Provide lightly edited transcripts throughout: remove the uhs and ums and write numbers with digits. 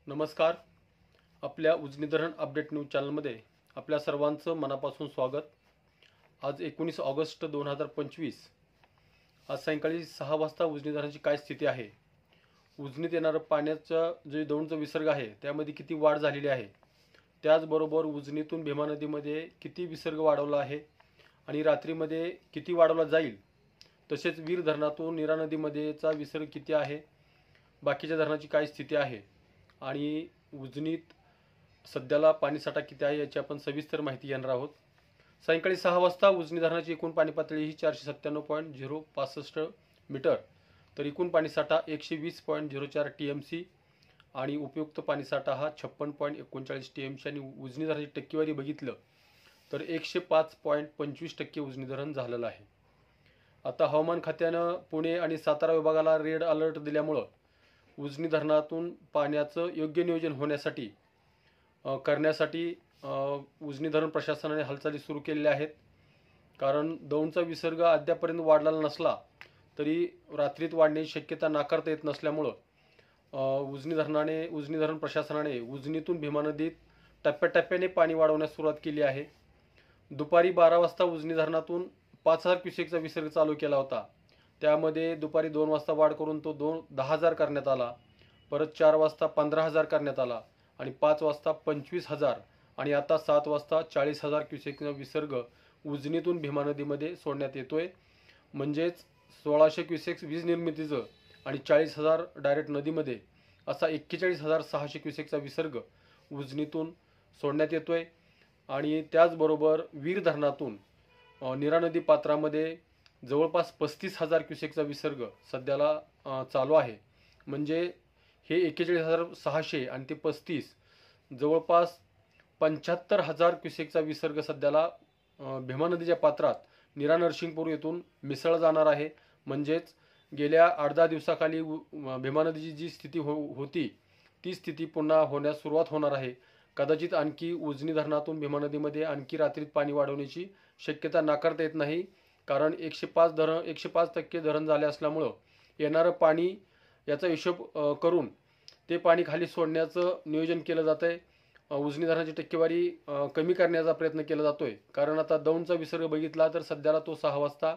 नमस्कार. आपल्या उजनी धरण अपडेट न्यूज चॅनलमध्ये आपल्या सर्वांचं मनापासून स्वागत. आज 19 ऑगस्ट 2025. आज सायंकाळी 6 वाजता उजनी धरणाची काय स्थिती आहे, उजनीत येणारं पाण्याचा जे दौंडचा विसर्ग आहे त्यामध्ये किती वाढ झालेली आहे, त्याचबरोबर उजनीतून भीमा नदीमध्ये किती विसर्ग वाढवला आहे आणि रात्रीमध्ये किती वाढवला जाईल, तसेच वीर धरणातून नीरा नदीमध्येचा विसर्ग किती आहे, बाकीच्या धरणाची काय स्थिती आहे आणि उजनीत सध्याला पाणीसाठा किती आहे याची आपण सविस्तर माहिती घेणार आहोत. सायंकाळी 6 वाजता उजनी धरणाची एकूण पाणी पातळी ही 497.065 मीटर, तर एकूण पाणीसाठा 120.04 TMC आणि उपयुक्त पाणीसाठा हा 56.39 TMC आणि उजनी धरणाची टक्केवारी बघितलं तर 105.25% उजनी धरण झालेलं आहे. आता हवामान खात्यानं पुणे आणि सातारा विभागाला रेड अलर्ट दिल्यामुळं उजनी धरणातून पाण्याचं योग्य नियोजन होण्यासाठी करण्यासाठी उजनी धरण प्रशासनाने हालचाली सुरू केलेल्या आहेत. कारण दौंडचा विसर्ग अद्यापर्यंत वाढलेला नसला तरी रात्रीत वाढण्याची शक्यता नाकारता येत नसल्यामुळं उजनी धरण प्रशासनाने उजनीतून भीमा नदीत टप्प्याटप्प्याने पाणी वाढवण्यास सुरुवात केली आहे. दुपारी 12 वाजता उजनी धरणातून 5000 क्युसेकचा विसर्ग चालू केला होता. त्यामध्ये दुपारी 2 वाजता वाढ करून तो 10,000 करण्यात आला. परत 4 वाजता 15,000 करण्यात आला आणि 5 वाजता 25,000 आणि आता 7 वाजता 40,000 क्युसेकचा विसर्ग उजनीतून भीमा नदीमध्ये सोडण्यात येतोय. म्हणजेच 1600 क्युसेक्स वीज निर्मितीचं आणि 40,000 डायरेक्ट नदीमध्ये असा 41,600 क्युसेकचा विसर्ग उजनीतून सोडण्यात येतोय. आणि त्याचबरोबर वीर धरणातून नीरा नदी पात्रामध्ये जवळपास 35,000 क्युसेकचा विसर्ग सध्याला चालू आहे. म्हणजे हे 41,600 आणि ते 35 जवळपास 75,000 क्युसेकचा विसर्ग सध्याला भीमा नदीच्या पात्रात नीरा नरसिंगपूर येथून मिसळला जाणार आहे. म्हणजेच गेल्या 8-10 दिवसाखाली भीमा नदीची जी स्थिती होती ती स्थिती पुन्हा होण्यास सुरुवात होणार आहे. कदाचित आणखी उजनी धरणातून भीमा नदीमध्ये आणखी रात्रीत पाणी वाढवण्याची शक्यता नाकारता येत नाही. कारण 105% धरण झाले असल्यामुळं येणारं पाणी याचा हिशोब करून ते पाणी खाली सोडण्याचं नियोजन केलं जात आहे. उजनी धरणाची टक्केवारी कमी करण्याचा प्रयत्न केला जातोय. कारण आता दौंडचा विसर्ग बघितला तर सध्याला तो 6 वाजता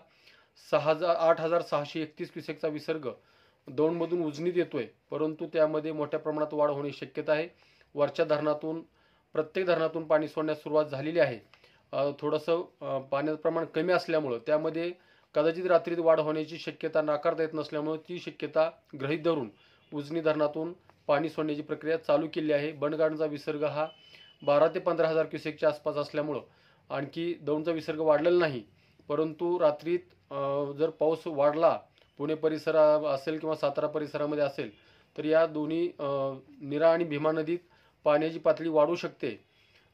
8,631 क्युसेकचा विसर्ग दौंडमधून उजनीत येतोय. परंतु त्यामध्ये मोठ्या प्रमाणात वाढ होण्याची शक्यता आहे. वरच्या धरणातून प्रत्येक धरणातून पाणी सोडण्यास सुरुवात झालेली आहे. थोडंसं पाण्याचं प्रमाण कमी असल्यामुळं त्यामध्ये कदाचित रात्रीत वाढ होण्याची शक्यता नाकारता येत नसल्यामुळं ती शक्यता गृहीत धरून उजनी धरणातून पाणी सोडण्याची प्रक्रिया चालू केली आहे. बंडगाडचा विसर्ग हा 12,000 ते 15,000 क्युसेकच्या आसपास असल्यामुळं आणखी दौंडचा विसर्ग वाढलेला नाही. परंतु रात्रीत जर पाऊस वाढला, पुणे परिसर असेल किंवा सातारा परिसरामध्ये असेल, तर या दोन्ही नीरा आणि भीमा नदीत पाण्याची पातळी वाढू शकते.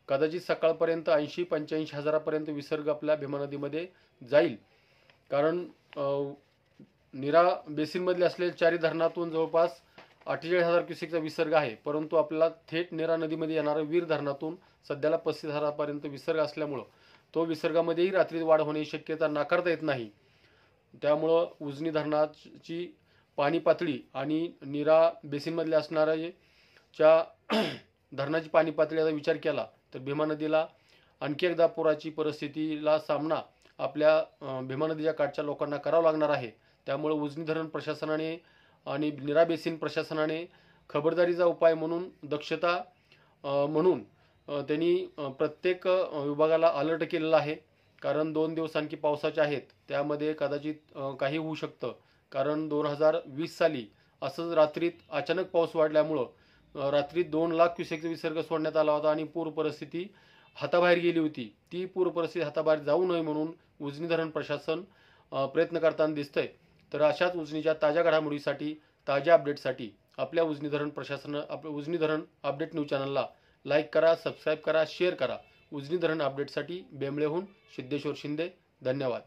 कदाचित सकाळपर्यंत 80-85 हजारापर्यंत विसर्ग आपल्या भीमा नदीमध्ये जाईल. कारण नीरा बेसिनमधले असलेल्या 4 धरणातून जवळपास 48,000 क्युसेकचा विसर्ग आहे. परंतु आपल्याला थेट नीरा नदीमध्ये येणारं वीर धरणातून सध्याला 35,000पर्यंत विसर्ग असल्यामुळं तो विसर्गामध्येही रात्रीत वाढ होण्याची शक्यता नाकारता येत नाही. त्यामुळं उजनी धरणाची पाणी पातळी आणि नीरा बेसिनमधले असणाऱ्या धरणाची पाणी पातळीचा विचार केला तर भीमा नदीला आणखी एकदा पुराची परिस्थितीला सामना आपल्या भीमा नदीच्या काठच्या लोकांना करावं लागणार आहे. त्यामुळे उजनी धरण प्रशासनाने आणि नीरा बेसिन प्रशासनाने खबरदारीचा उपाय म्हणून दक्षता म्हणून त्यांनी प्रत्येक विभागाला अलर्ट केलेला आहे. कारण 2 दिवस आणखी पावसाचे आहेत, त्यामध्ये कदाचित काही होऊ शकतं. कारण 2020 साली असंच रात्रीत अचानक पाऊस वाढल्यामुळं रात्री 2 लाख क्युसेकचा विसर्ग सोडण्यात आला होता आणि पूर परिस्थिती हाताबाहेर गेली होती. ती पूर परिस्थिती हाताबाहेर जाऊ नये म्हणून उजनी धरण प्रशासन प्रयत्न करताना दिसतंय. तर अशाच उजनीच्या ताज्या घडामोडीसाठी, ताज्या अपडेटसाठी आपल्या उजनी धरण अपडेट न्यूज चॅनलला लाईक करा, सबस्क्राईब करा, शेअर करा. उजनी धरण अपडेटसाठी बेंबळेहून सिद्धेश्वर शिंदे. धन्यवाद.